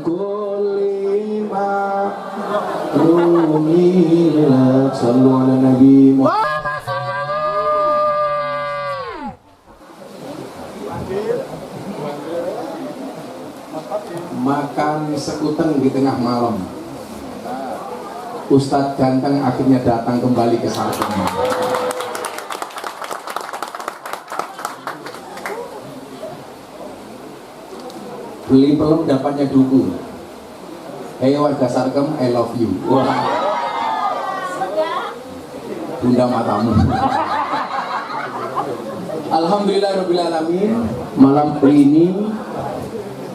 kulli ma rumilat sallu ala nabi makan sekuten di tengah malam. Ustadz ganteng akhirnya datang kembali ke Sarkem. Beli pelem dapatnya duku. Hey warga Sarkem, I love you. Wah. Bunda matamu. Alhamdulillahirrahmanirrahim. Malam ini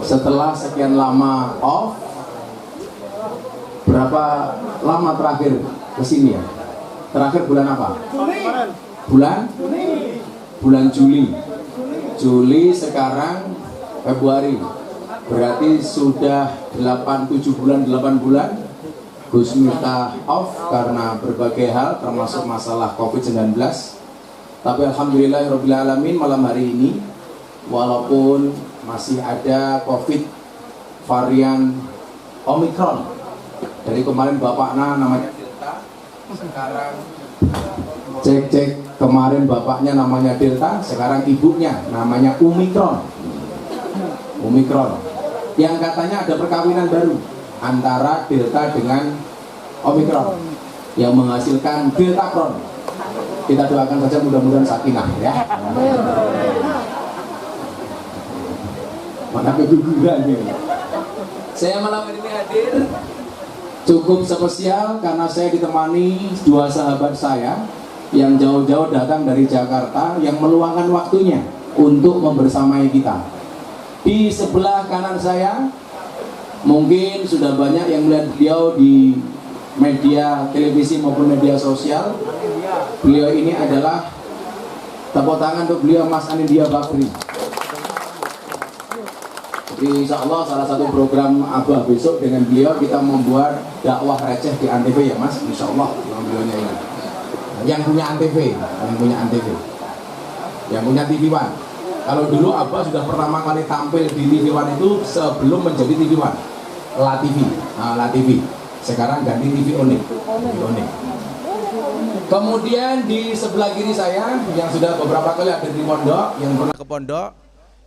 setelah sekian lama off, berapa lama terakhir kesini ya? Terakhir bulan apa? Bulan Juli. Juli sekarang Februari. Berarti sudah 8 bulan Gus Miftah off karena berbagai hal termasuk masalah COVID-19. Tapi alhamdulillahirrahmanirrahim malam hari ini walaupun masih ada COVID varian Omicron. Dari kemarin bapaknya namanya Delta, sekarang cek kemarin bapaknya namanya Delta, sekarang ibunya namanya Omicron. Yang katanya ada perkawinan baru antara Delta dengan Omicron yang menghasilkan Deltacron. Kita doakan saja mudah-mudahan sakinah ya. Mana keguguran ini. Saya malam ini hadir cukup spesial karena saya ditemani dua sahabat saya yang jauh-jauh datang dari Jakarta yang meluangkan waktunya untuk membersamai kita. Di sebelah kanan saya mungkin sudah banyak yang melihat beliau di media televisi maupun media sosial. Beliau ini adalah tepuk tangan untuk beliau Mas Anindya Bakri. Jadi insya Allah salah satu program Abah besok dengan beliau kita membuat dakwah receh di Antv ya Mas, insya Allah beliaunya ini. Yang punya Antv, yang punya TV One. Kalau dulu Abah sudah pertama kali tampil di TV One itu sebelum menjadi TV One, La TV. Sekarang ganti TV Onik. Kemudian di sebelah kiri saya yang sudah beberapa kali ada di pondok, yang pernah ke pondok,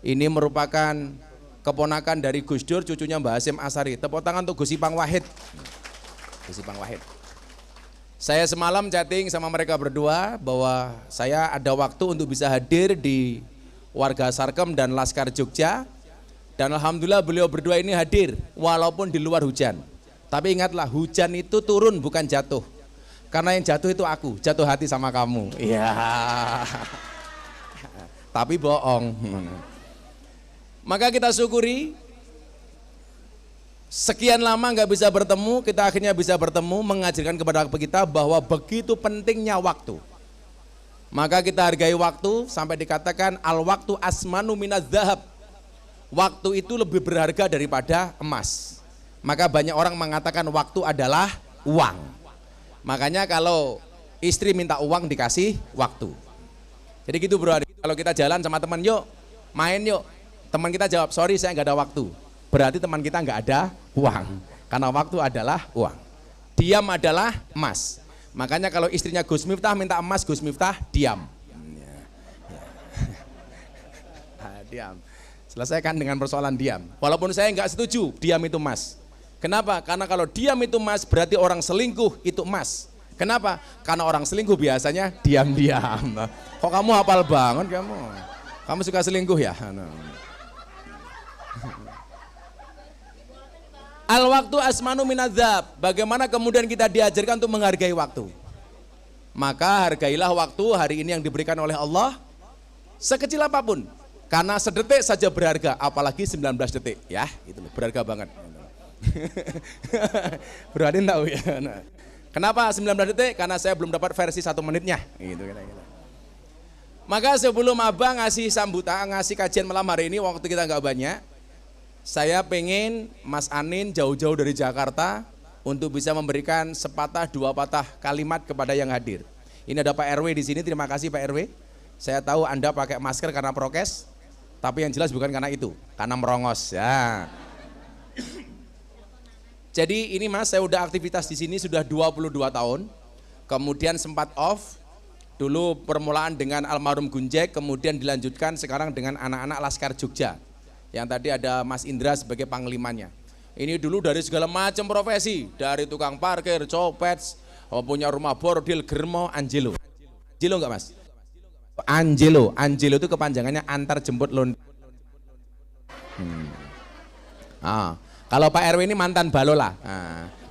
ini merupakan keponakan dari Gus Dur, cucunya Mbah Hasyim Asari. Tepuk tangan untuk Gus Ipang Wahid. Saya semalam chatting sama mereka berdua bahwa saya ada waktu untuk bisa hadir di warga Sarkem dan Laskar Jogja. Dan alhamdulillah beliau berdua ini hadir walaupun di luar hujan. Tapi ingatlah, hujan itu turun bukan jatuh. Karena yang jatuh itu aku, jatuh hati sama kamu. Iya. Tapi bohong. Maka kita syukuri sekian lama nggak bisa bertemu, kita akhirnya bisa bertemu, mengajarkan kepada kita bahwa begitu pentingnya waktu. Maka kita hargai waktu sampai dikatakan al waktu asmanu minaz zahab. Waktu itu lebih berharga daripada emas. Maka banyak orang mengatakan waktu adalah uang. Makanya kalau istri minta uang dikasih waktu. Jadi gitu bro, kalau kita jalan sama teman, yuk main yuk. Teman kita jawab, sorry saya nggak ada waktu. Berarti teman kita nggak ada uang. Karena waktu adalah uang. Diam adalah emas. Makanya kalau istrinya Gus Miftah minta emas, Gus Miftah diam. Diam. Selesaikan dengan persoalan diam. Walaupun saya nggak setuju diam itu emas. Kenapa? Karena kalau diam itu emas berarti orang selingkuh itu emas. Kenapa? Karena orang selingkuh biasanya diam-diam. Kok kamu hafal banget kamu? Kamu suka selingkuh ya? Al waktu asmanu minadzab. Bagaimana kemudian kita diajarkan untuk menghargai waktu? Maka hargailah waktu hari ini yang diberikan oleh Allah sekecil apapun. Karena sedetik saja berharga, apalagi 19 detik. Ya, itu berharga banget. Berarti tahu ya. Nah. Kenapa 19 detik? Karena saya belum dapat versi 1 menitnya. Gitu, kira-kira. Maka sebelum Abang ngasih sambutan, ngasih kajian malam hari ini, waktu kita nggak banyak, saya pengen Mas Anin jauh-jauh dari Jakarta untuk bisa memberikan sepatah dua patah kalimat kepada yang hadir. Ini ada Pak RW di sini, terima kasih Pak RW. Saya tahu Anda pakai masker karena prokes, tapi yang jelas bukan karena itu, karena merongos. Ya. Jadi ini Mas, saya udah aktivitas di sini sudah 22 tahun. Kemudian sempat off. Dulu permulaan dengan almarhum Gunjek, kemudian dilanjutkan sekarang dengan anak-anak Laskar Jogja. Yang tadi ada Mas Indra sebagai panglimanya. Ini dulu dari segala macam profesi, dari tukang parkir, copet, punya rumah bordil, germo, Angelo. Angelo enggak Mas? Angelo, Angelo itu kepanjangannya antar jemput londe. Kalau Pak RW ini mantan balola,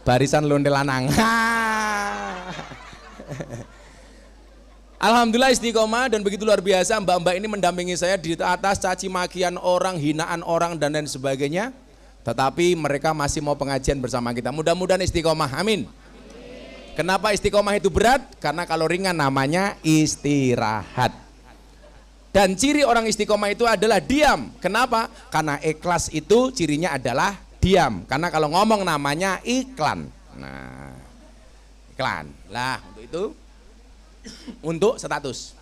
barisan londe lanang. Alhamdulillah istiqomah dan begitu luar biasa, mbak-mbak ini mendampingi saya di atas caci makian orang, hinaan orang dan lain sebagainya. Tetapi mereka masih mau pengajian bersama kita. Mudah-mudahan istiqomah, amin. Kenapa istiqomah itu berat? Karena kalau ringan namanya istirahat. Dan ciri orang istiqomah itu adalah diam. Kenapa? Karena ikhlas itu cirinya adalah diam. Karena kalau ngomong namanya iklan. Nah, iklan. Lah, untuk itu untuk status.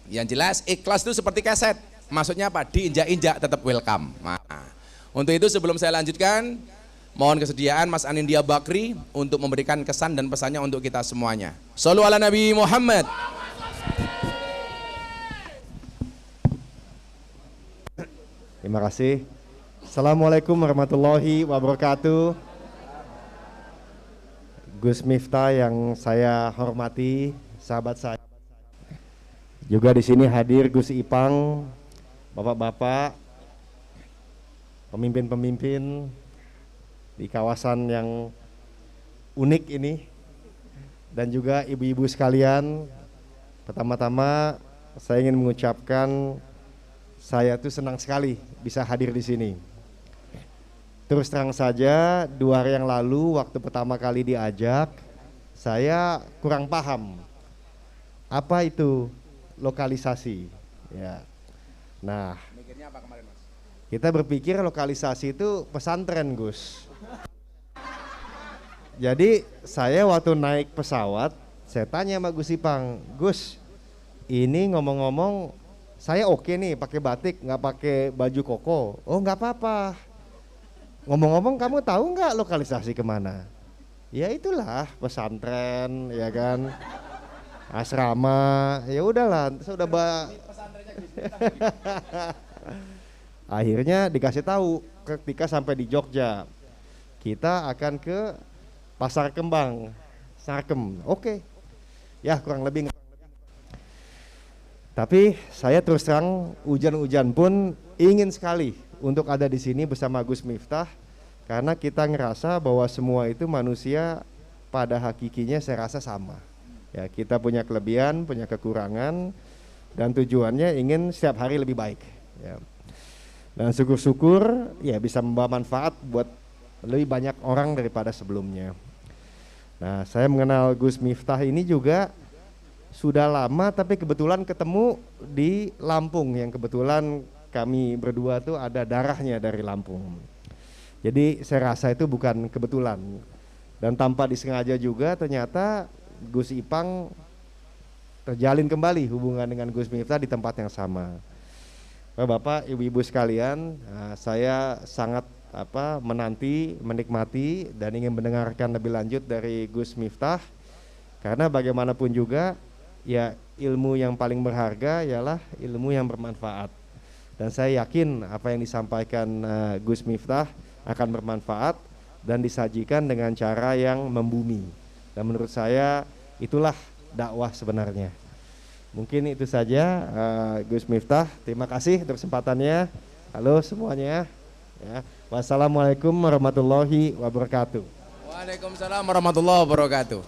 Yang jelas ikhlas itu seperti keset. Maksudnya apa? Diinjak-injak tetap welcome. Nah, untuk itu sebelum saya lanjutkan, mohon kesediaan Mas Anindya Bakri untuk memberikan kesan dan pesannya untuk kita semuanya. Shallu ala Nabi Muhammad. Terima kasih. Assalamualaikum warahmatullahi wabarakatuh. Gus Miftah yang saya hormati, sahabat saya. Juga di sini hadir Gus Ipang, bapak-bapak, pemimpin-pemimpin di kawasan yang unik ini, dan juga ibu-ibu sekalian. Pertama-tama saya ingin mengucapkan saya tuh senang sekali bisa hadir di sini. Terus terang saja, 2 hari yang lalu waktu pertama kali diajak, saya kurang paham apa itu lokalisasi. Ya. Nah, Mikirnya apa kemarin Mas? kita berpikir lokalisasi itu pesantren, Gus. Jadi saya waktu naik pesawat, saya tanya sama Gus Ipang, Gus, ini ngomong-ngomong saya oke nih pakai batik, nggak pakai baju koko. Oh nggak apa-apa. Ngomong-ngomong kamu tahu nggak lokalisasi kemana? Ya itulah pesantren, ya kan, asrama. Ya udahlah, saya udah akhirnya dikasih tahu ketika sampai di Jogja, kita akan ke Pasar Kembang, Sarkem. Oke, ya kurang lebih. Tapi saya terus terang hujan-hujan pun ingin sekali untuk ada di sini bersama Gus Miftah, karena kita ngerasa bahwa semua itu manusia pada hakikinya saya rasa sama. Ya, kita punya kelebihan, punya kekurangan, dan tujuannya ingin setiap hari lebih baik. Ya. Dan syukur-syukur ya bisa membawa manfaat buat lebih banyak orang daripada sebelumnya. Nah, saya mengenal Gus Miftah ini juga sudah lama, tapi kebetulan ketemu di Lampung, yang kebetulan kami berdua tuh ada darahnya dari Lampung. Jadi saya rasa itu bukan kebetulan. Dan tanpa disengaja juga ternyata Gus Ipang terjalin kembali hubungan dengan Gus Miftah di tempat yang sama. Bapak, ibu-ibu sekalian, saya sangat menanti, menikmati dan ingin mendengarkan lebih lanjut dari Gus Miftah, karena bagaimanapun juga ya ilmu yang paling berharga ialah ilmu yang bermanfaat. Dan saya yakin apa yang disampaikan Gus Miftah akan bermanfaat dan disajikan dengan cara yang membumi. Dan menurut saya itulah dakwah sebenarnya. Mungkin itu saja Gus Miftah. Terima kasih untuk kesempatannya. Halo semuanya. Ya. Wassalamualaikum warahmatullahi wabarakatuh. Waalaikumsalam warahmatullahi wabarakatuh.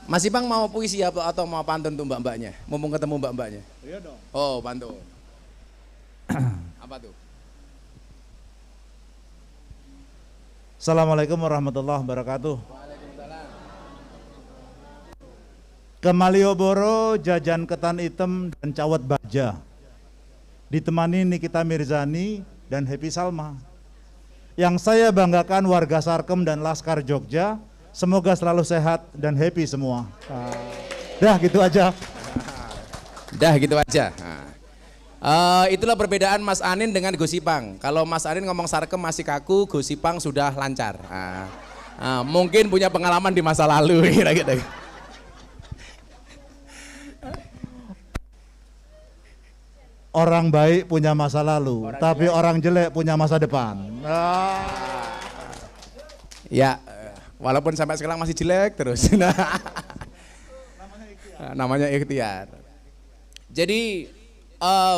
Mas Ipang mau puisi atau mau pantun tuh mbak-mbaknya? Mumpung ketemu mbak-mbaknya. Iya dong. Oh, pantun. Apa tuh? Assalamualaikum warahmatullahi wabarakatuh. Waalaikumsalam. Ke Malioboro jajan ketan hitam dan cawat baja. Ditemani Nikita Mirzani dan Happy Salma. Yang saya banggakan warga Sarkem dan Laskar Jogja, semoga selalu sehat dan happy semua. Dah gitu aja. Dah gitu aja. Itulah perbedaan Mas Anin dengan Gus Ipang. Kalau Mas Anin ngomong Sarkem masih kaku, Gus Ipang sudah lancar. Mungkin punya pengalaman di masa lalu kira-kira. Orang baik punya masa lalu, tapi orang jelek punya masa depan. Ya, walaupun sampai sekarang masih jelek terus. Namanya ikhtiar. Jadi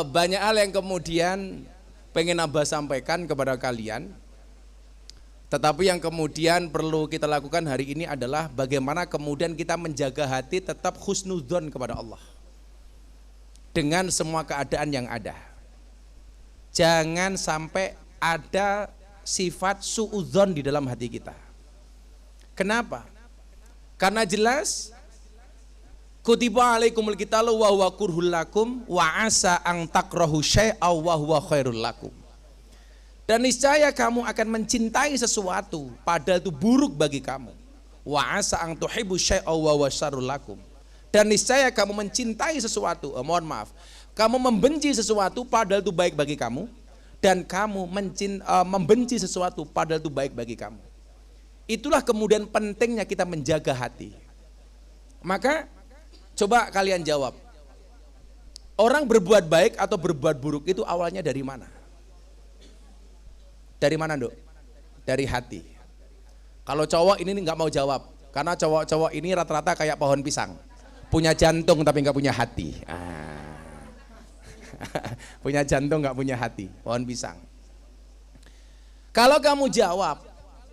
banyak hal yang kemudian pengen Abah sampaikan kepada kalian. Tetapi yang kemudian perlu kita lakukan hari ini adalah bagaimana kemudian kita menjaga hati tetap husnudzon kepada Allah. Dengan semua keadaan yang ada. Jangan sampai ada sifat suudzon di dalam hati kita. Kenapa? Karena jelas kutiba alaikumul qitalu wa huwa kurhul lakum wa asa an takrahu syai'a wa huwa khairul lakum. Dan niscaya kamu akan mencintai sesuatu padahal itu buruk bagi kamu. Wa asa an tuhibbu syai'a wa huwa syarrul lakum. Dan niscaya kamu mencintai sesuatu, kamu membenci sesuatu padahal itu baik bagi kamu, dan kamu membenci sesuatu padahal itu baik bagi kamu. Itulah kemudian pentingnya kita menjaga hati. Maka coba kalian jawab, orang berbuat baik atau berbuat buruk itu awalnya dari mana? Dari mana, Dok? Dari hati. Kalau cowok ini nggak mau jawab, karena cowok-cowok ini rata-rata kayak pohon pisang. Punya jantung tapi nggak punya hati. Punya jantung nggak punya hati, pohon pisang. Kalau kamu jawab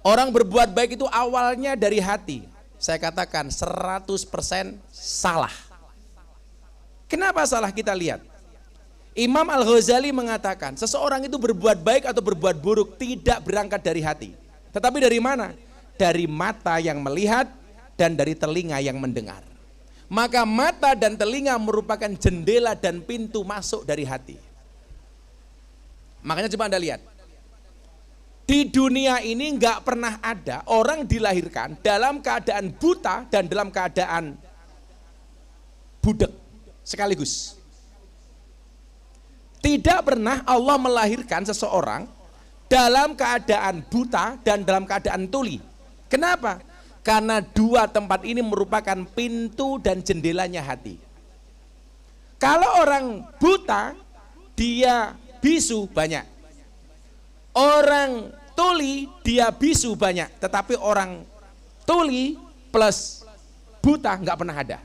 orang berbuat baik itu awalnya dari hati, saya katakan 100% salah. Kenapa salah? Kita lihat. Imam Al-Ghazali mengatakan seseorang itu berbuat baik atau berbuat buruk tidak berangkat dari hati. Tetapi dari mana? Dari mata yang melihat dan dari telinga yang mendengar. Maka mata dan telinga merupakan jendela dan pintu masuk dari hati. Makanya coba Anda lihat. Di dunia ini nggak pernah ada orang dilahirkan dalam keadaan buta dan dalam keadaan budek sekaligus. Tidak pernah Allah melahirkan seseorang dalam keadaan buta dan dalam keadaan tuli. Kenapa? Karena dua tempat ini merupakan pintu dan jendelanya hati. Kalau orang buta, dia bisu banyak. Orang tuli, dia bisu banyak. Tetapi orang tuli plus buta nggak pernah ada.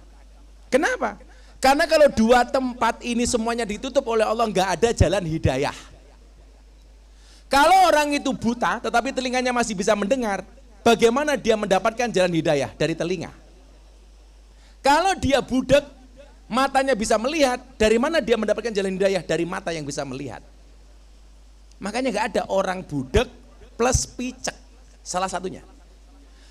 Kenapa? Karena kalau dua tempat ini semuanya ditutup oleh Allah, nggak ada jalan hidayah. Kalau orang itu buta, tetapi telinganya masih bisa mendengar, bagaimana dia mendapatkan jalan hidayah? Dari telinga. Kalau dia budak, matanya bisa melihat, dari mana dia mendapatkan jalan hidayah? Dari mata yang bisa melihat. Makanya nggak ada orang budak plus picek, salah satunya.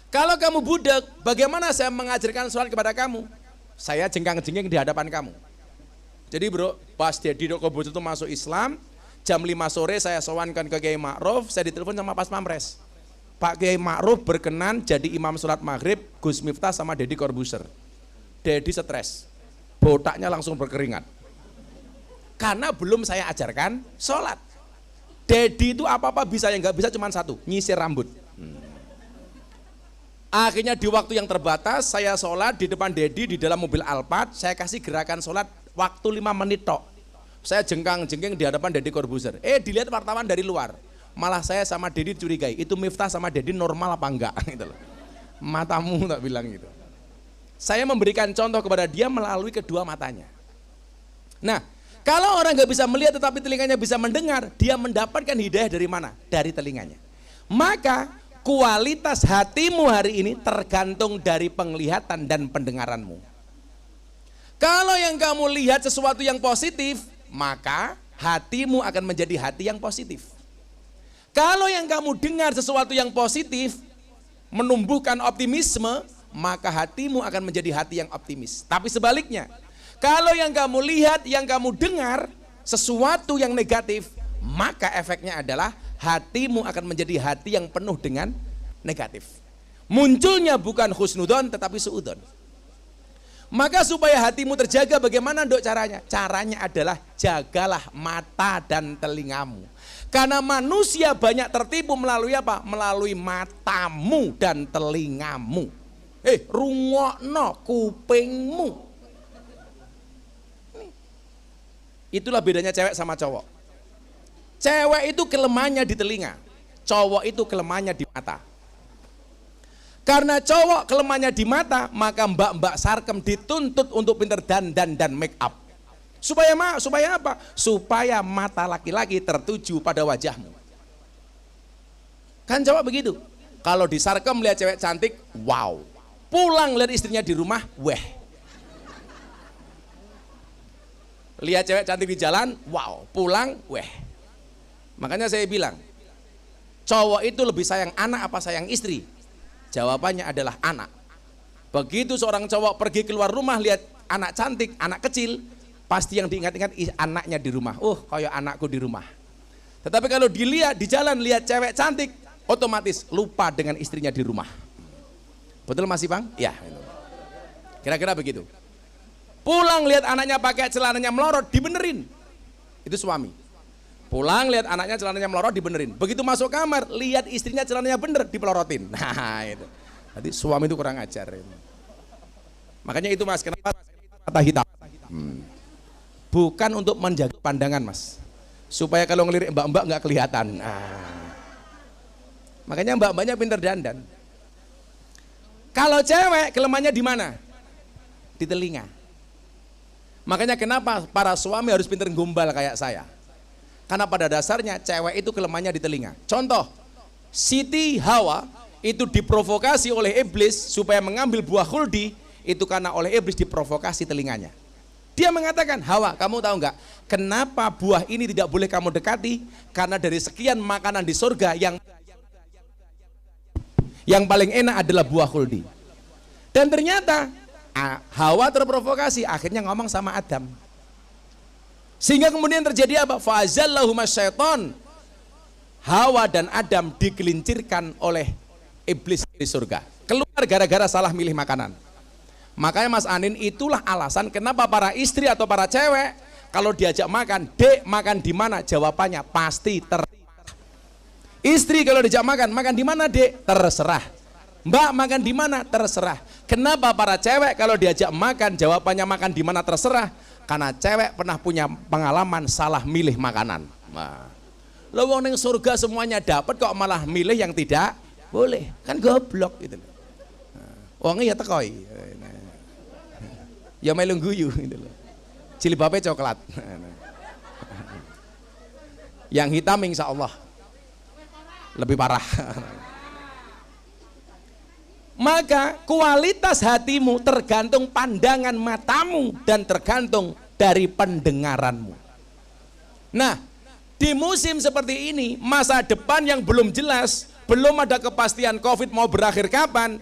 Kalau kamu budak, bagaimana saya mengajarkan sholat kepada kamu? Saya jengkang-jengking di hadapan kamu. Jadi bro, pas Dedi Dokobus itu masuk Islam, jam 5 sore saya sowankan ke Kiai Ma'ruf, saya ditelepon sama Pas Pampres. Pak Kiai Ma'ruf berkenan jadi imam sholat maghrib Gus Miftah sama Dedi Corbuzier. Dedi stres, botaknya langsung berkeringat. Karena belum saya ajarkan sholat. Dedi itu apa-apa bisa, yang nggak bisa cuma satu, nyisir rambut. Akhirnya di waktu yang terbatas saya sholat di depan Dedi di dalam mobil Alphard, saya kasih gerakan sholat waktu 5 menit tok. Saya jengkang-jengking di hadapan Dedi Corbuzier. Dilihat wartawan dari luar. Malah saya sama Dedi curigai, itu Miftah sama Dedi normal apa enggak? Gitu loh. Matamu tak bilang gitu. Saya memberikan contoh kepada dia melalui kedua matanya. Nah, kalau orang nggak bisa melihat tetapi telinganya bisa mendengar, dia mendapatkan hidayah dari mana? Dari telinganya. Maka kualitas hatimu hari ini tergantung dari penglihatan dan pendengaranmu. Kalau yang kamu lihat sesuatu yang positif, maka hatimu akan menjadi hati yang positif. Kalau yang kamu dengar sesuatu yang positif, menumbuhkan optimisme, maka hatimu akan menjadi hati yang optimis. Tapi sebaliknya, kalau yang kamu lihat, yang kamu dengar sesuatu yang negatif, maka efeknya adalah hatimu akan menjadi hati yang penuh dengan negatif. Munculnya bukan husnudon tetapi suudon. Maka supaya hatimu terjaga, bagaimana Dok caranya? Caranya adalah jagalah mata dan telingamu. Karena manusia banyak tertipu melalui apa? Melalui matamu dan telingamu. Rungokno kupingmu. Itulah bedanya cewek sama cowok. Cewek itu kelemahannya di telinga, cowok itu kelemahannya di mata. Karena cowok kelemahannya di mata, maka mbak-mbak sarkem dituntut untuk pinter dandan dan make up. Supaya apa? Supaya mata laki-laki tertuju pada wajahmu. Kan cowok begitu. Kalau di sarkem lihat cewek cantik, wow. Pulang lihat istrinya di rumah, weh. Lihat cewek cantik di jalan, wow. Pulang, weh. Makanya saya bilang, cowok itu lebih sayang anak apa sayang istri? Jawabannya adalah anak. Begitu seorang cowok pergi keluar rumah lihat anak cantik, anak kecil, pasti yang diingat-ingat anaknya di rumah. Kayak anakku di rumah. Tetapi kalau dilihat di jalan lihat cewek cantik, otomatis lupa dengan istrinya di rumah. Betul masih Bang? Ya. Kira-kira begitu. Pulang lihat anaknya pakai celananya melorot, dibenerin. Itu suami. Pulang lihat anaknya celananya melorot, dibenerin. Begitu masuk kamar, lihat istrinya celananya bener, dipelorotin. Nah itu. Jadi suami itu kurang ajar. Makanya itu Mas, kenapa mata hitam? Bukan untuk menjaga pandangan Mas. Supaya kalau ngelirik mbak-mbak nggak kelihatan. Makanya mbak-mbaknya pinter dandan. Kalau cewek kelemahannya di mana? Di telinga. Makanya kenapa para suami harus pinter gombal kayak saya? Karena pada dasarnya cewek itu kelemahannya di telinga. Contoh, Siti Hawa itu diprovokasi oleh iblis supaya mengambil buah khuldi, itu karena oleh iblis diprovokasi telinganya. Dia mengatakan, Hawa, kamu tahu nggak kenapa buah ini tidak boleh kamu dekati? Karena dari sekian makanan di surga yang paling enak adalah buah khuldi. Dan ternyata Hawa terprovokasi, akhirnya ngomong sama Adam. Sehingga kemudian terjadi apa? Fa'azallahuma syaiton. Hawa dan Adam digelincirkan oleh iblis di surga. Keluar gara-gara salah milih makanan. Makanya Mas Anin, itulah alasan kenapa para istri atau para cewek kalau diajak makan, Dek makan di mana? Jawabannya pasti terserah. Istri kalau diajak makan di mana Dek? Terserah. Mbak makan di mana? Terserah. Kenapa para cewek kalau diajak makan jawabannya makan di mana terserah? Karena cewek pernah punya pengalaman salah milih makanan. Nah, lo wong ning surga semuanya dapat kok malah milih yang tidak boleh. Kan goblok gitu. Wongnya ya tekoi. Ya melu guyu gitu loh. Jilbabe coklat. Yang hitam insya Allah lebih parah. Maka kualitas hatimu tergantung pandangan matamu dan tergantung dari pendengaranmu. Nah, di musim seperti ini, masa depan yang belum jelas, belum ada kepastian COVID mau berakhir kapan,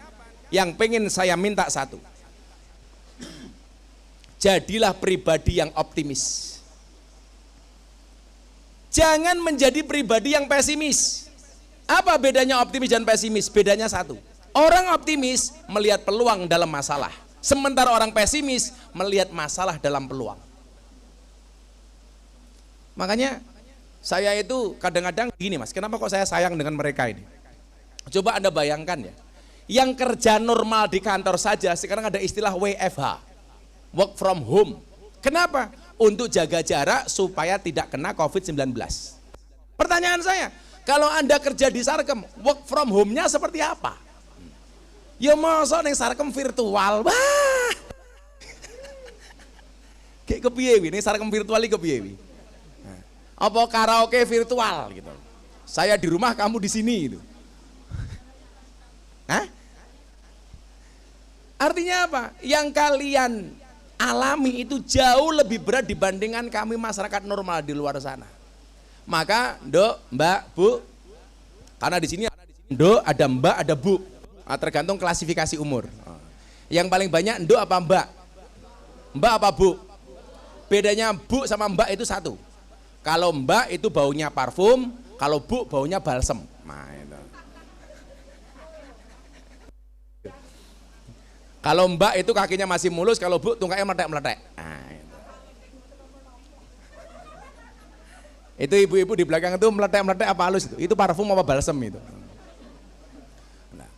yang pengen saya minta satu. Jadilah pribadi yang optimis. Jangan menjadi pribadi yang pesimis. Apa bedanya optimis dan pesimis? Bedanya satu. Orang optimis melihat peluang dalam masalah, sementara orang pesimis melihat masalah dalam peluang. Makanya saya itu kadang-kadang gini Mas, kenapa kok saya sayang dengan mereka ini? Coba Anda bayangkan ya, yang kerja normal di kantor saja sekarang ada istilah WFH, work from home. Kenapa? Untuk jaga jarak supaya tidak kena COVID-19. Pertanyaan saya, kalau Anda kerja di Sarkem, work from home-nya seperti apa? Ya masa ning Sarkem virtual. Wah. Kayak kepiye wi ning Sarkem virtual iki kepiye wi? Apa karaoke virtual gitu. Saya di rumah, kamu di sini gitu. Hah? Artinya apa? Yang kalian alami itu jauh lebih berat dibandingkan kami masyarakat normal di luar sana. Maka, Nduk, Mbak, Bu, karena di sini ada Nduk, ada Mbak, ada Bu. Tergantung klasifikasi umur. Yang paling banyak Nduk apa Mbak? Mbak apa Bu? Bedanya Bu sama Mbak itu satu. Kalau Mbak itu baunya parfum, kalau Bu baunya balsem. Nah, itu. Kalau Mbak itu kakinya masih mulus, kalau Bu tungkaknya meletek-meletek. Nah, itu. Itu ibu-ibu di belakang itu meletek-meletek apa halus itu? Itu parfum apa balsem itu? Nah.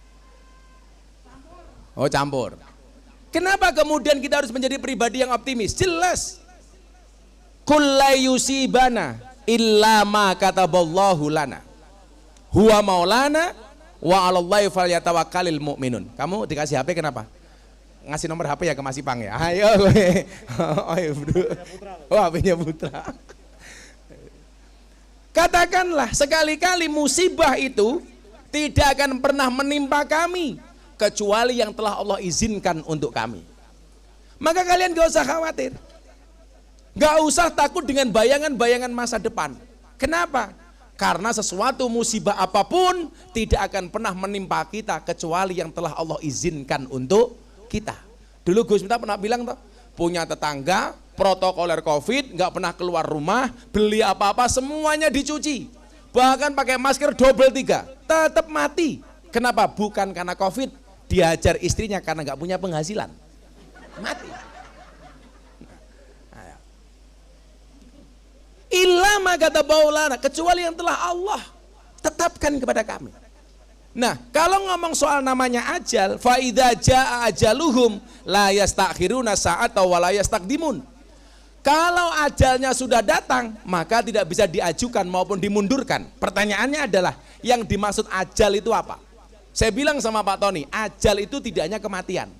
Oh campur. Kenapa kemudian kita harus menjadi pribadi yang optimis? Jelas. Kullai yusibana illa ma kataballahu lana. Huwa maulana wa 'alallahi falyatawakkalul mu'minun. Kamu dikasih HP kenapa? Ngasih nomor HP ya ke Mas Ipang ya. Ayo. Oh, iya, bro. Oh, HP-nya Putra. Katakanlah sekali-kali musibah itu tidak akan pernah menimpa kami kecuali yang telah Allah izinkan untuk kami. Maka kalian gak usah khawatir, gak usah takut dengan bayangan-bayangan masa depan. Kenapa? Karena sesuatu musibah apapun tidak akan pernah menimpa kita kecuali yang telah Allah izinkan untuk kita. Dulu Gus Miftah pernah bilang toh, punya tetangga protokoler COVID, nggak pernah keluar rumah, beli apa-apa semuanya dicuci, bahkan pakai masker double 3, tetap mati. Kenapa? Bukan karena COVID, dihajar istrinya karena nggak punya penghasilan, mati. Ilama kata baulana, kecuali yang telah Allah tetapkan kepada kami. Nah, kalau ngomong soal namanya ajal, fa idza jaa ajaluhum la yastakhiruna sa'ata wa la yastaqdimun. Kalau ajalnya sudah datang, maka tidak bisa diajukan maupun dimundurkan. Pertanyaannya adalah, yang dimaksud ajal itu apa? Saya bilang sama Pak Tony, ajal itu tidak hanya kematian.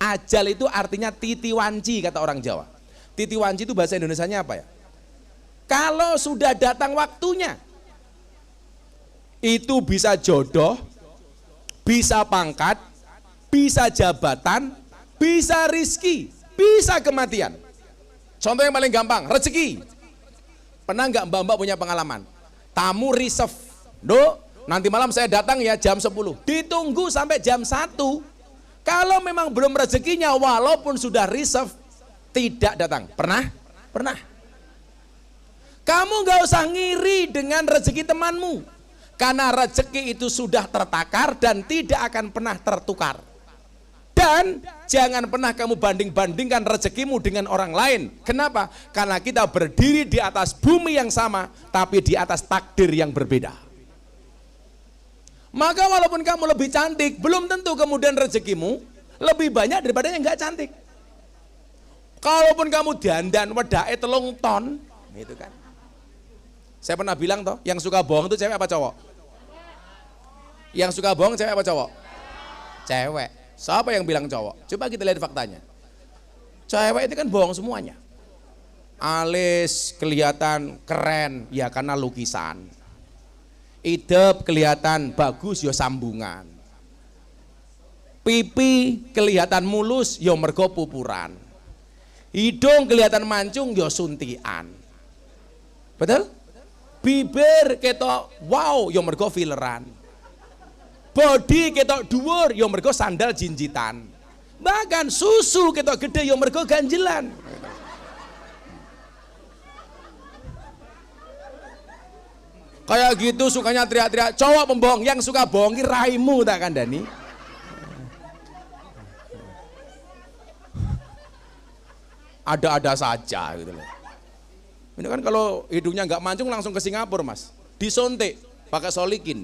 Ajal itu artinya titi wanci, kata orang Jawa. Titi wanci itu bahasa Indonesianya apa ya? Kalau sudah datang waktunya, itu bisa jodoh, bisa pangkat, bisa jabatan, bisa rizki, bisa kematian. Contoh yang paling gampang, rezeki. Pernah nggak mbak-mbak punya pengalaman? Tamu reserve, nanti malam saya datang ya jam 10. Ditunggu sampai jam 1. Kalau memang belum rezekinya, walaupun sudah reserve, tidak datang. Pernah? Pernah. Kamu nggak usah ngiri dengan rezeki temanmu. Karena rezeki itu sudah tertakar dan tidak akan pernah tertukar. Dan jangan pernah kamu banding-bandingkan rezekimu dengan orang lain. Kenapa? Karena kita berdiri di atas bumi yang sama, tapi di atas takdir yang berbeda. Maka walaupun kamu lebih cantik, belum tentu kemudian rezekimu lebih banyak daripada yang nggak cantik. Kalaupun kamu dandan wedake 3 ton, gitu kan. Saya pernah bilang toh, yang suka bohong itu cewek apa cowok? Yang suka bohong cewek apa cowok? Cewek. Siapa yang bilang cowok? Coba kita lihat faktanya. Cewek itu kan bohong semuanya. Alis kelihatan keren, ya karena lukisan. Idep kelihatan bagus, ya sambungan. Pipi kelihatan mulus, ya mergo pupuran. Hidung kelihatan mancung, ya suntian. Betul? Bibir ketok wow, ya mergo filleran. Body ketok dhuwur, ya mergo sandal jinjitan. Bahkan susu ketok gede, ya mergo ganjelan. Kayak gitu sukanya teriak-teriak, cowok pembohong. Yang suka bohongi raimu tak kandani. Ada-ada saja gitu loh. Ini kan kalau hidungnya nggak mancung langsung ke Singapura mas, disontek pakai solikin.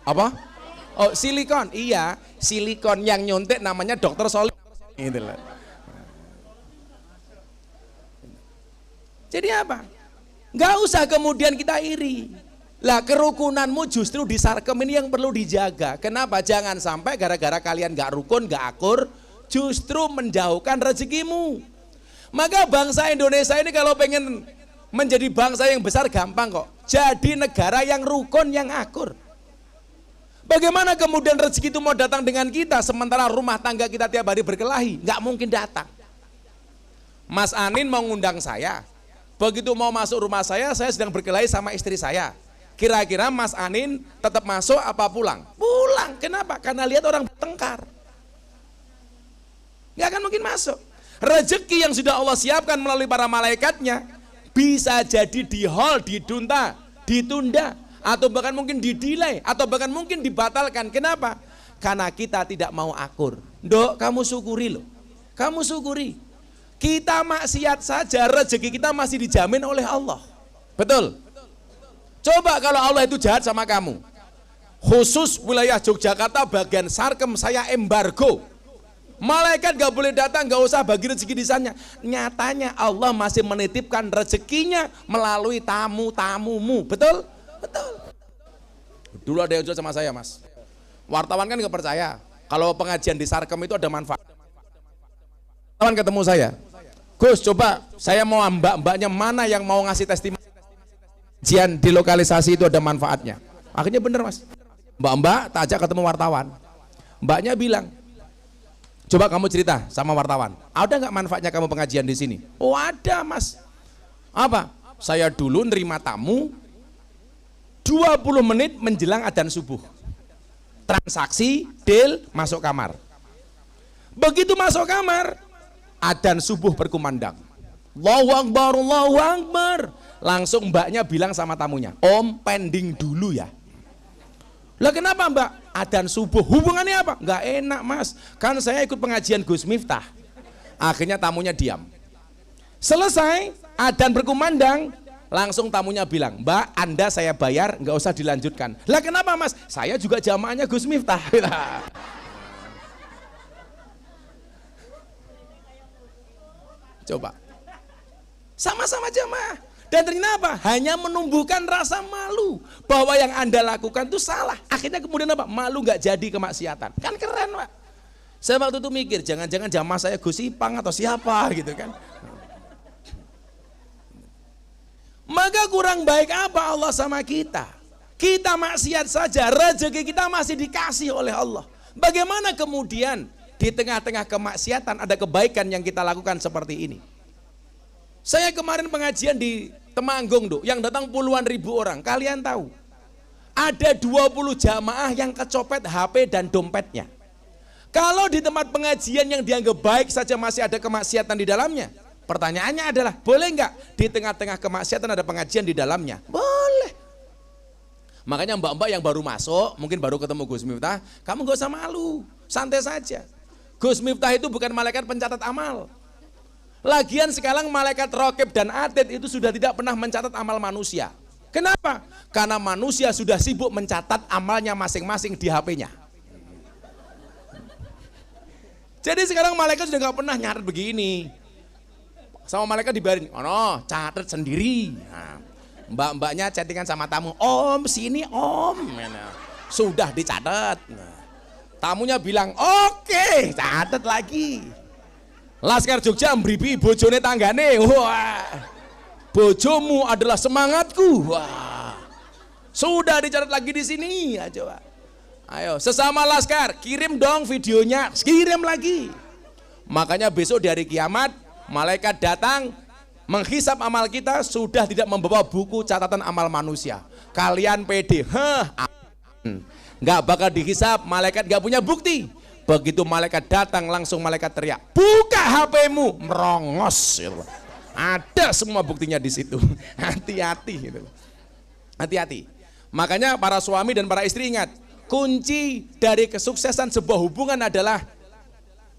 Apa? Oh silikon, iya silikon yang nyontek namanya dokter Solik. Gitu loh. Jadi apa? Nggak usah kemudian kita iri. Lah kerukunanmu justru di Sarkem ini yang perlu dijaga. Kenapa? Jangan sampai gara-gara kalian nggak rukun, nggak akur, justru menjauhkan rezekimu. Maka bangsa Indonesia ini kalau pengen menjadi bangsa yang besar gampang kok. Jadi negara yang rukun, yang akur. Bagaimana kemudian rezeki itu mau datang dengan kita sementara rumah tangga kita tiap hari berkelahi? Nggak mungkin datang. Mas Anin mau ngundang saya. Begitu mau masuk rumah saya sedang berkelahi sama istri saya. Kira-kira Mas Anin tetap masuk apa pulang? Pulang. Kenapa? Karena lihat orang bertengkar. Nggak akan mungkin masuk. Rezeki yang sudah Allah siapkan melalui para malaikatnya bisa jadi di hall, ditunda, atau bahkan mungkin didelay, atau bahkan mungkin dibatalkan. Kenapa? Karena kita tidak mau akur. Dok, kamu syukuri loh. Kamu syukuri. Kita maksiat saja rezeki kita masih dijamin oleh Allah. Betul? Coba kalau Allah itu jahat sama kamu. Khusus wilayah Yogyakarta bagian Sarkem saya embargo. Malaikat gak boleh datang, gak usah bagi rezeki di sana. Nyatanya Allah masih menitipkan rezekinya melalui tamu-tamumu. Betul? Betul. Dulu ada yang jual sama saya, Mas. Wartawan kan gak percaya kalau pengajian di Sarkem itu ada manfaat. Wartawan ketemu saya, Gus, coba saya mau mbak-mbaknya mana yang mau ngasih testimoni pengajian di lokalisasi itu ada manfaatnya. Akhirnya bener, Mas. Mbak-mbak tak ajak ketemu wartawan. Mbaknya bilang, coba kamu cerita sama wartawan, ada nggak manfaatnya kamu pengajian di sini? Oh ada, Mas. Apa? Saya dulu nerima tamu 20 menit menjelang adzan subuh. Transaksi, deal, masuk kamar. Begitu masuk kamar, adzan subuh berkumandang. Allahu Akbar, Allahu Akbar. Langsung mbaknya bilang sama tamunya, Om pending dulu ya. Lah kenapa mbak? Adzan subuh, hubungannya apa? Nggak enak, Mas, kan saya ikut pengajian Gus Miftah. Akhirnya tamunya diam. Selesai adzan berkumandang, langsung tamunya bilang, Mbak, Anda saya bayar, nggak usah dilanjutkan. Lah kenapa, Mas? Saya juga jamaahnya Gus Miftah. Coba, sama-sama jamaah. Dan ternyata apa? Hanya menumbuhkan rasa malu bahwa yang Anda lakukan itu salah. Akhirnya kemudian apa? Malu nggak jadi kemaksiatan. Kan keren, Pak. Saya waktu itu mikir, jangan-jangan jamaah saya Gus Ipang atau siapa gitu kan. Maka kurang baik apa Allah sama kita? Kita maksiat saja, rezeki kita masih dikasih oleh Allah. Bagaimana kemudian di tengah-tengah kemaksiatan ada kebaikan yang kita lakukan seperti ini? Saya kemarin pengajian di Temanggung, yang datang puluhan ribu orang. Kalian tahu, ada 20 jamaah yang kecopet HP dan dompetnya. Kalau di tempat pengajian yang dianggap baik saja masih ada kemaksiatan di dalamnya, pertanyaannya adalah, boleh nggak di tengah-tengah kemaksiatan ada pengajian di dalamnya? Boleh. Makanya mbak-mbak yang baru masuk, mungkin baru ketemu Gus Miftah, kamu gak usah malu, santai saja. Gus Miftah itu bukan malaikat pencatat amal. Lagian sekarang malaikat raqib dan atid itu sudah tidak pernah mencatat amal manusia. Kenapa? Karena manusia sudah sibuk mencatat amalnya masing-masing di HP-nya. Jadi sekarang malaikat sudah nggak pernah nyatet begini. Sama malaikat dibayarin, oh catat sendiri. Nah, mbak-mbaknya chattingan sama tamu, Om sini Om. Sudah dicatat. Nah, tamunya bilang, oke, catat lagi. Laskar Jogja mbripi bojone tanggane. Wah. Bojomu adalah semangatku. Wah. Sudah dicatat lagi di sini. Ya, coba. Ayo, sesama laskar, kirim dong videonya, kirim lagi. Makanya besok di hari kiamat, malaikat datang menghisap amal kita sudah tidak membawa buku catatan amal manusia. Kalian pede, nggak bakal dihisap, malaikat nggak punya bukti. Begitu malaikat datang langsung malaikat teriak, buka HP-mu, merongos. Ada semua buktinya di situ. Hati-hati gitu. Hati-hati. Makanya para suami dan para istri ingat, kunci dari kesuksesan sebuah hubungan adalah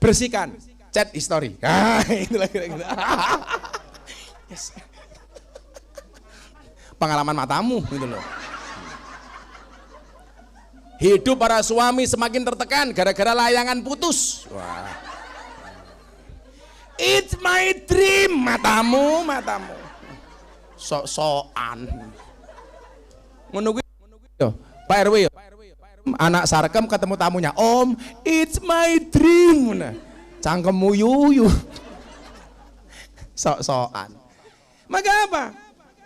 bersihkan chat history. Itulah kira-kira. Yes. Pengalaman matamu gitu loh. Hidup para suami semakin tertekan gara-gara layangan putus. Wah. It's my dream, matamu. Sok-sokan. Menunggu Pak RW, anak Sarkem ketemu tamunya, Om, it's my dream. Cangkemmu yuyu. Sok-sokan. Maka apa?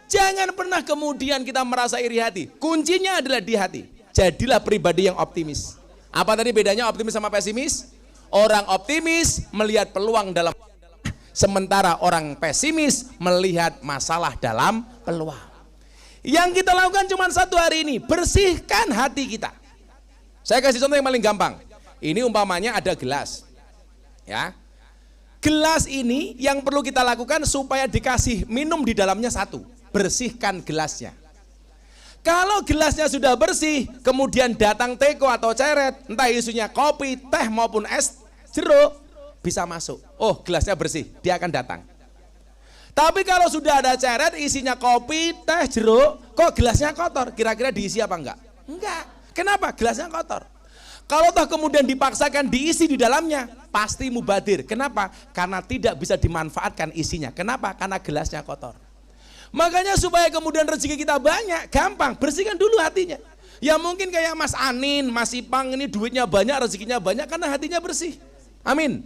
Jangan pernah kemudian kita merasa iri hati. Kuncinya adalah di hati. Jadilah pribadi yang optimis. Apa tadi bedanya optimis sama pesimis? Orang optimis melihat peluang dalam, sementara orang pesimis melihat masalah dalam peluang. Yang kita lakukan cuma satu hari ini, bersihkan hati kita. Saya kasih contoh yang paling gampang. Ini umpamanya ada gelas. Ya. Gelas ini yang perlu kita lakukan supaya dikasih minum di dalamnya satu. Bersihkan gelasnya. Kalau gelasnya sudah bersih, kemudian datang teko atau ceret, entah isunya kopi, teh maupun es jeruk, bisa masuk. Oh, gelasnya bersih, dia akan datang. Tapi kalau sudah ada ceret isinya kopi, teh, jeruk, kok gelasnya kotor? Kira-kira diisi apa enggak? Enggak. Kenapa? Gelasnya kotor. Kalau toh kemudian dipaksakan diisi di dalamnya, pasti mubadir. Kenapa? Karena tidak bisa dimanfaatkan isinya. Kenapa? Karena gelasnya kotor. Makanya supaya kemudian rezeki kita banyak, gampang, bersihkan dulu hatinya. Ya mungkin kayak Mas Anin, Mas Ipang ini duitnya banyak, rezekinya banyak karena hatinya bersih. Amin.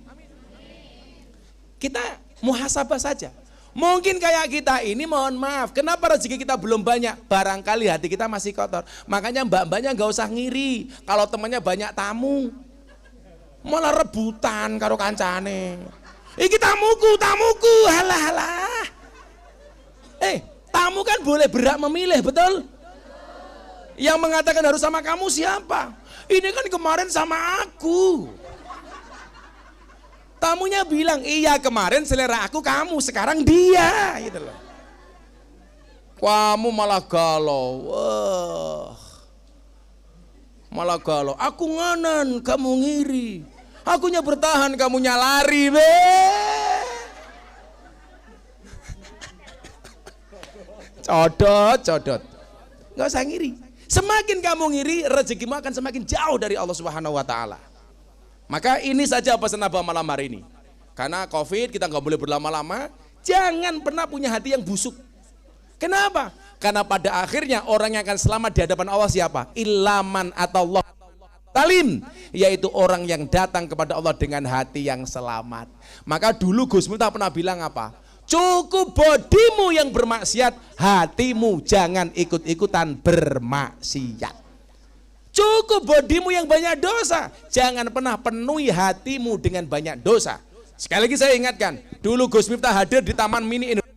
Kita muhasabah saja. Mungkin kayak kita ini mohon maaf, kenapa rezeki kita belum banyak? Barangkali hati kita masih kotor. Makanya mbak-mbaknya gak usah ngiri kalau temannya banyak tamu. Malah rebutan karo kancane. Iki tamuku, halah halah. Tamu kan boleh berhak memilih, betul? Yang mengatakan harus sama kamu siapa? Ini kan kemarin sama aku. Tamunya bilang, iya kemarin selera aku kamu, sekarang dia. Gitu loh. Kamu malah galau. Malah galau. Aku nganan, kamu ngiri. Akunya bertahan, kamunya lari. Codot. Nggak usah ngiri. Semakin kamu ngiri, rezekimu akan semakin jauh dari Allah Subhanahu wa Ta'ala. Maka ini saja pesan Abah malam hari ini. Karena COVID kita nggak boleh berlama-lama. Jangan pernah punya hati yang busuk. Kenapa? Karena pada akhirnya orang yang akan selamat di hadapan Allah siapa? Ilaman atau Allah talim, yaitu orang yang datang kepada Allah dengan hati yang selamat. Maka dulu Gus Miftah pernah bilang apa? Cukup bodimu yang bermaksiat, hatimu jangan ikut-ikutan bermaksiat. Cukup bodimu yang banyak dosa, jangan pernah penuhi hatimu dengan banyak dosa. Sekali lagi saya ingatkan, dulu Gus Miftah hadir di Taman Mini Indonesia,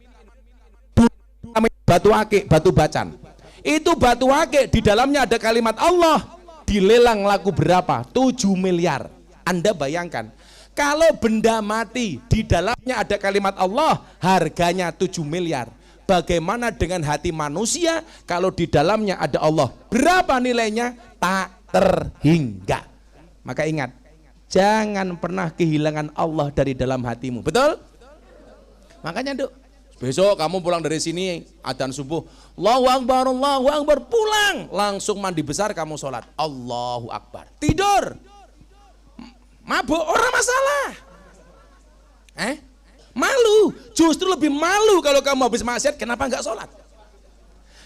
Batu Akik, Batu Bacan. Itu Batu Akik, di dalamnya ada kalimat Allah, dilelang laku berapa? 7 miliar. Anda bayangkan, kalau benda mati, di dalamnya ada kalimat Allah, harganya 7 miliar. Bagaimana dengan hati manusia kalau di dalamnya ada Allah? Berapa nilainya? Tak terhingga. Maka ingat, jangan pernah kehilangan Allah dari dalam hatimu. Betul? Makanya Duk, besok kamu pulang dari sini, adzan subuh, Allahu Akbar, pulang. Langsung mandi besar kamu sholat. Allahu Akbar. Tidur. Mabuk, orang masalah. Malu, justru lebih malu kalau kamu habis maksiat, kenapa enggak sholat?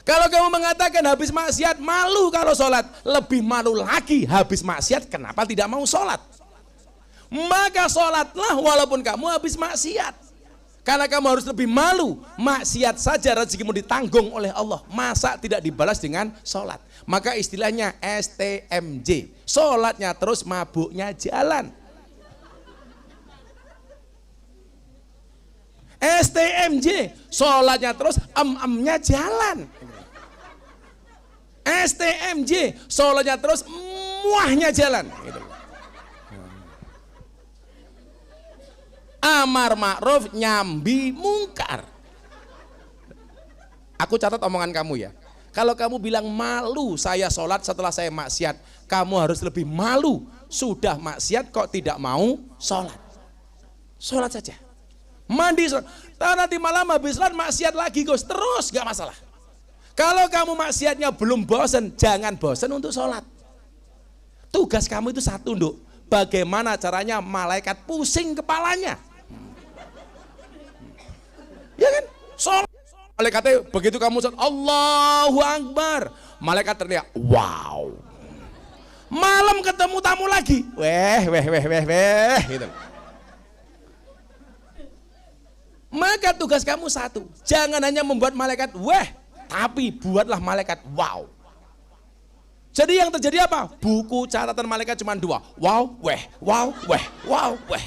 Kalau kamu mengatakan habis maksiat malu kalau sholat, lebih malu lagi habis maksiat, kenapa tidak mau sholat? Maka sholatlah walaupun kamu habis maksiat. Karena kamu harus lebih malu, maksiat saja rezekimu ditanggung oleh Allah, masa tidak dibalas dengan sholat? Maka istilahnya STMJ, sholatnya terus mabuknya jalan. STMJ, sholatnya terus em-emnya jalan. STMJ, sholatnya terus muahnya jalan. Amar ma'ruf, nyambi mungkar. Aku catat omongan kamu ya. Kalau kamu bilang malu saya sholat setelah saya maksiat, kamu harus lebih malu. Sudah maksiat kok tidak mau sholat. Sholat saja. Mandi sholat. Nanti malam habis sholat maksiat lagi Gus, terus gak masalah. Kalau kamu maksiatnya belum bosan, jangan bosan untuk sholat. Tugas kamu itu satu, Nduk. Bagaimana caranya malaikat pusing kepalanya? Ya kan? Sholat. Malaikatnya begitu kamu sholat, Allahu Akbar. Malaikat teriak, wow. Malam ketemu tamu lagi, weh. Gitu. Maka tugas kamu satu, jangan hanya membuat malaikat weh, tapi buatlah malaikat wow. Jadi yang terjadi apa? Buku catatan malaikat cuma 2, wow, weh, wow, weh, wow, weh.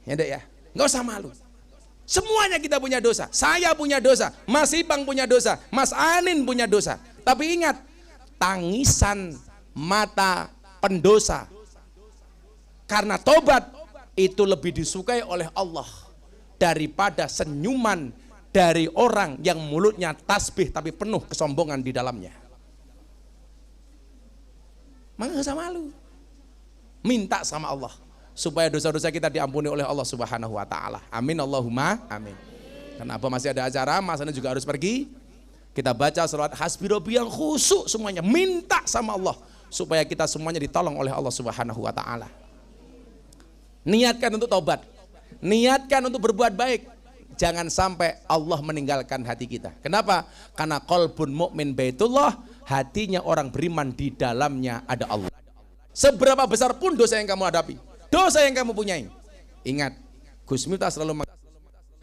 Ya dek ya, nggak usah malu. Semuanya kita punya dosa, saya punya dosa, Mas Ipang punya dosa, Mas Anin punya dosa. Tapi ingat, tangisan mata pendosa karena tobat itu lebih disukai oleh Allah daripada senyuman dari orang yang mulutnya tasbih tapi penuh kesombongan di dalamnya. Maka gak usah malu. Minta sama Allah supaya dosa-dosa kita diampuni oleh Allah Subhanahu wa taala. Amin Allahumma amin. Kenapa masih ada acara, masanya juga harus pergi. Kita baca salat hasbi rabbi yang khusyuk semuanya, minta sama Allah supaya kita semuanya ditolong oleh Allah Subhanahu wa taala. Niatkan untuk taubat. Niatkan untuk berbuat baik. Jangan sampai Allah meninggalkan hati kita. Kenapa? Karena qalbun mu'min baitullah, hatinya orang beriman di dalamnya ada Allah. Seberapa besar pun dosa yang kamu hadapi, dosa yang kamu punyai, ingat, Gus Miftah selalu mengatakan,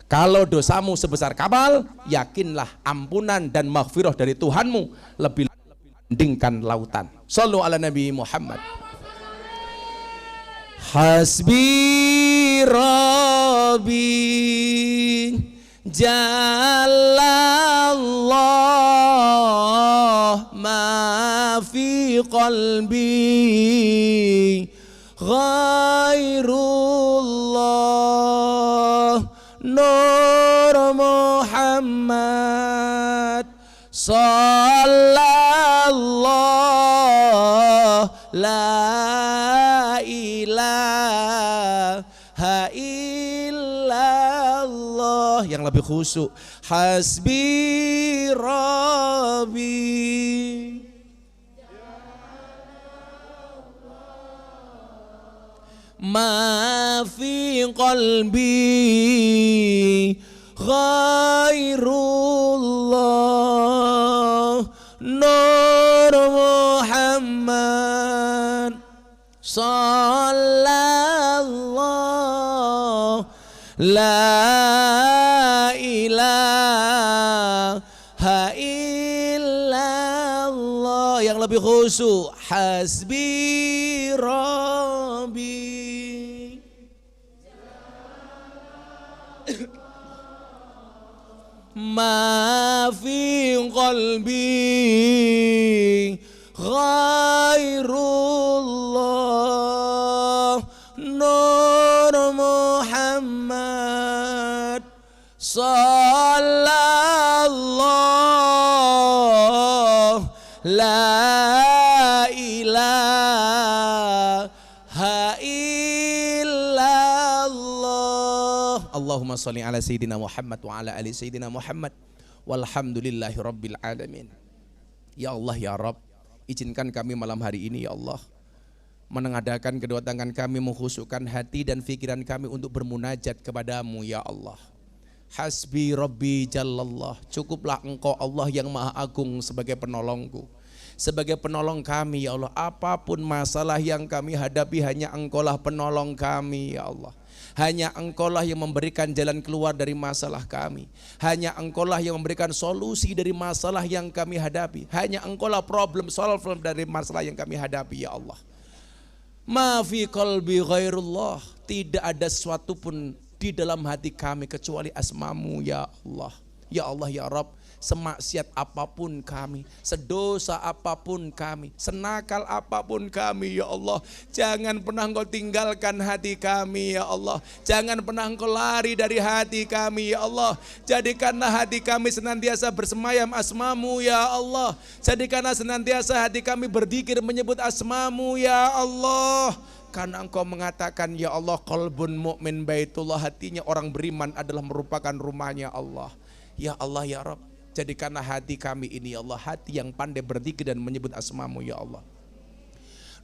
kalau dosamu sebesar kapal, yakinlah ampunan dan maghfirah dari Tuhanmu lebih dibandingkan lautan. Shallu ala Nabi Muhammad. Hasbi Rabbi Jalallah ma fi qalbi ghairullah Nur Muhammad Sallallahu la ilaha illallah. Yang lebih khusyuk, hasbi rabbi ma fi qalbi ghairullah Nur Muhammad Sallallahu la ilaha illallah. Yang lebih khusyuk, hasbi rabbi ma fi qalbi ghairullah Nur Muhammad Sallallahu la ilaha illallah. Allahumma sholli ala sayyidina Muhammad wa ala ali sayyidina Muhammad walhamdulillahi rabbil alamin. Ya Allah ya Rabb, izinkan kami malam hari ini ya Allah menengadakan kedua tangan kami, mengkhusukkan hati dan pikiran kami untuk bermunajat kepadamu ya Allah. Hasbi Rabbi Jallallah, cukuplah Engkau Allah yang Maha Agung sebagai penolongku, sebagai penolong kami ya Allah. Apapun masalah yang kami hadapi, hanya Engkaulah penolong kami ya Allah. Hanya Engkaulah yang memberikan jalan keluar dari masalah kami. Hanya Engkaulah yang memberikan solusi dari masalah yang kami hadapi. Hanya Engkaulah problem solver dari masalah yang kami hadapi ya Allah. Ma fi qalbi ghairullah, tidak ada sesuatu pun di dalam hati kami kecuali asmamu ya Allah. Ya Allah ya Rabb, semaksiat apapun kami, sedosa apapun kami, senakal apapun kami ya Allah, jangan pernah Engkau tinggalkan hati kami ya Allah. Jangan pernah Engkau lari dari hati kami ya Allah. Jadikanlah hati kami senantiasa bersemayam asmamu ya Allah. Jadikanlah senantiasa hati kami berzikir menyebut asmamu ya Allah. Karena Engkau mengatakan ya Allah, qalbun mu'min baitullah, hatinya orang beriman adalah merupakan rumahnya Allah. Ya Allah ya Rabb, jadikanlah hati kami ini ya Allah, hati yang pandai berzikir dan menyebut asmamu ya Allah.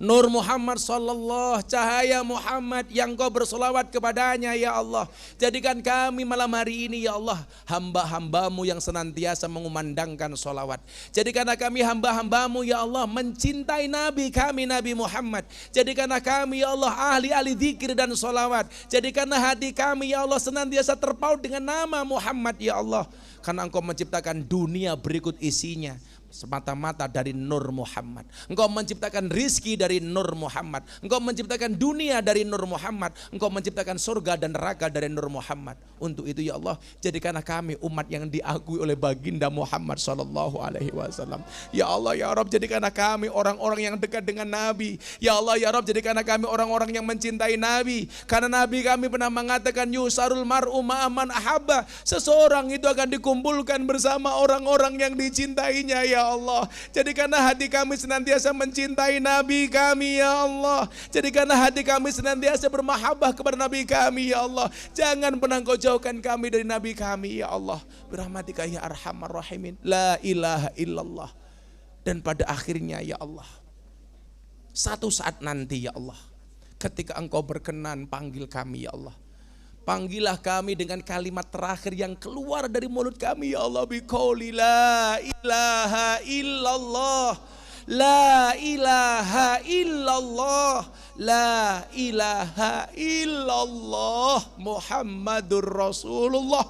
Nur Muhammad sallallahu, cahaya Muhammad yang Kau bersolawat kepadanya ya Allah. Jadikan kami malam hari ini ya Allah hamba-hambamu yang senantiasa mengumandangkan solawat. Jadikanlah kami hamba-hambamu ya Allah mencintai Nabi kami Nabi Muhammad. Jadikanlah kami ya Allah ahli-ahli zikir dan solawat. Jadikanlah hati kami ya Allah senantiasa terpaut dengan nama Muhammad ya Allah. Karena Engkau menciptakan dunia berikut isinya semata-mata dari Nur Muhammad. Engkau menciptakan rizki dari Nur Muhammad. Engkau menciptakan dunia dari Nur Muhammad. Engkau menciptakan surga dan neraka dari Nur Muhammad. Untuk itu ya Allah, jadikanlah kami umat yang diakui oleh baginda Muhammad SAW. Ya Allah ya Rabb, jadikanlah kami orang-orang yang dekat dengan Nabi. Ya Allah ya Rabb, jadikanlah kami orang-orang yang mencintai Nabi. Karena Nabi kami pernah mengatakan yusarul mar'u ma'aman ahabba, seseorang itu akan dikumpulkan bersama orang-orang yang dicintainya ya ya Allah. Jadikanlah hati kami senantiasa mencintai Nabi kami ya Allah. Jadikanlah hati kami senantiasa bermahabbah kepada Nabi kami ya Allah. Jangan pernah Engkau jauhkan kami dari Nabi kami ya Allah. Birahmatika ya arhamar rahimin. La ilaha illallah. Dan pada akhirnya ya Allah, satu saat nanti ya Allah, ketika Engkau berkenan panggil kami ya Allah, panggillah kami dengan kalimat terakhir yang keluar dari mulut kami ya Allah, biqauli la ilaha illallah, la ilaha illallah, la ilaha illallah Muhammadur Rasulullah.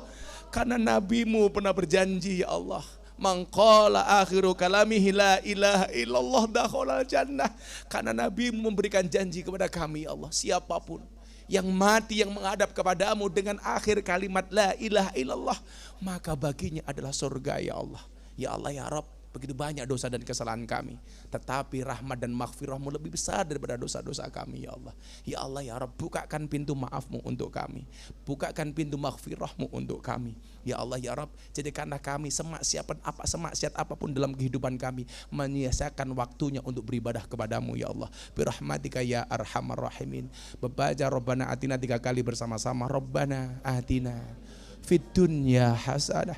Karena nabimu pernah berjanji ya Allah, man qala akhiru kalamihi la ilaha illallah dakhalal jannah. Karena nabimu memberikan janji kepada kami ya Allah, siapapun yang mati yang menghadap kepadamu dengan akhir kalimat la ilaha illallah, maka baginya adalah surga ya Allah. Ya Allah ya Rabb, begitu banyak dosa dan kesalahan kami, tetapi rahmat dan maghfirahmu lebih besar daripada dosa-dosa kami ya Allah. Ya Allah ya Rabb, bukakan pintu maafmu untuk kami, bukakan pintu maghfirahmu untuk kami. Ya Allah ya Rabb, jadikanlah kami semaksiat apapun dalam kehidupan kami, menyia-nyiakan waktunya untuk beribadah kepadamu ya Allah. Birahmatika ya arhamar rahimin. Baca Rabbana atina 3 kali bersama-sama. Rabbana atina fid dunya hasanah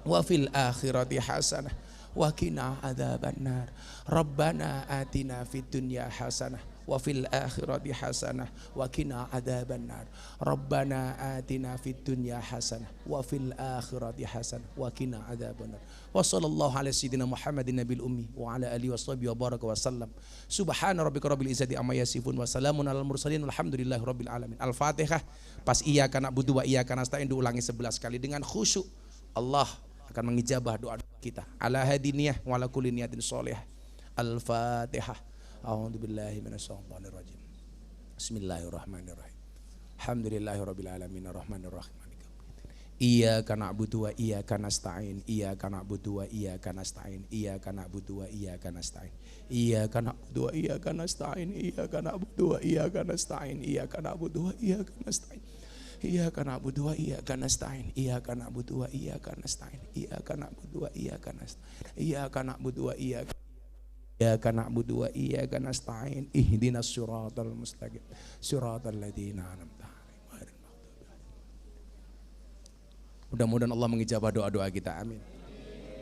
wa fil akhirati hasanah wa qina adzabannar. Rabbana atina fid dunya hasanah wa fil akhirati hasanah wa qina adzabannar. Rabbana atina fid dunya hasanah wa fil akhirati hasanah wa qina adzabannar. Wa sallallahu ala sayyidina Muhammadin nabil ummi wa ala alihi washabihi wa baraka wa sallam. Subhana rabbika rabbil izzati amma yasifun wa salamun alal mursalin walhamdulillahi rabbil alamin. Al-Fatihah. Pas iyyaka na'budu wa iyyaka nasta'in diulangi 11 kali dengan khusyuk. Allah akan mengijabah doa kita. Ala hadiniyah wa ala kulli niyatin sholihah. Al-Fatihah. A'udzubillahi minasyaitonir rajim. Bismillahirrahmanirrahim. Alhamdulillahirabbil alamin arrahmanir rahim. Iyyaka na'budu wa iyyaka nasta'in. Iyyaka na'budu wa iyyaka nasta'in. Iyyaka na'budu wa iyyaka nasta'in. Iyyaka na'budu wa iyyaka nasta'in. Iyyaka na'budu wa iyyaka nasta'in. Iyyaka na'budu wa iyyaka nasta'in. Iyyaka na'budu wa iyyaka nasta'in. Iyyaka na'budu wa iyyaka nasta'in. Iyyaka na'budu wa iyyaka nasta'in. Iyyaka na'budu wa iyyaka Iyyaka na'budu wa iyyaka nasta'in. Ihdinas siratal mustaqim. Siratal ladzina an'amta 'alaihim ghairil maghdubi 'alaihim. Mudah-mudahan Allah mengijabah doa-doa kita. Amin.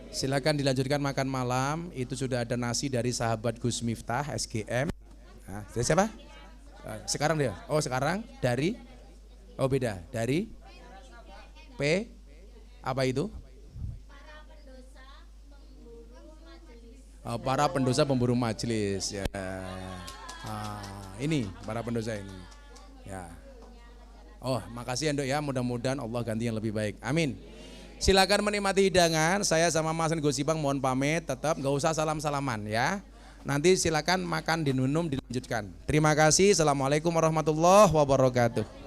Silakan dilanjutkan makan malam. Itu sudah ada nasi dari sahabat Gus Miftah SGM. Nah, dari siapa? Sekarang dia. Oh, sekarang dari beda. Dari P apa itu? Para pendosa pemburu majelis ya. Ini para pendosa ini ya. Oh, makasih ya Nduk ya, mudah-mudahan Allah ganti yang lebih baik. Amin. Silakan menikmati hidangan. Saya sama Mas Gosibang mohon pamit, tetap nggak usah salam-salaman ya. Nanti silakan makan, diminum, dilanjutkan. Terima kasih. Assalamualaikum warahmatullahi wabarakatuh.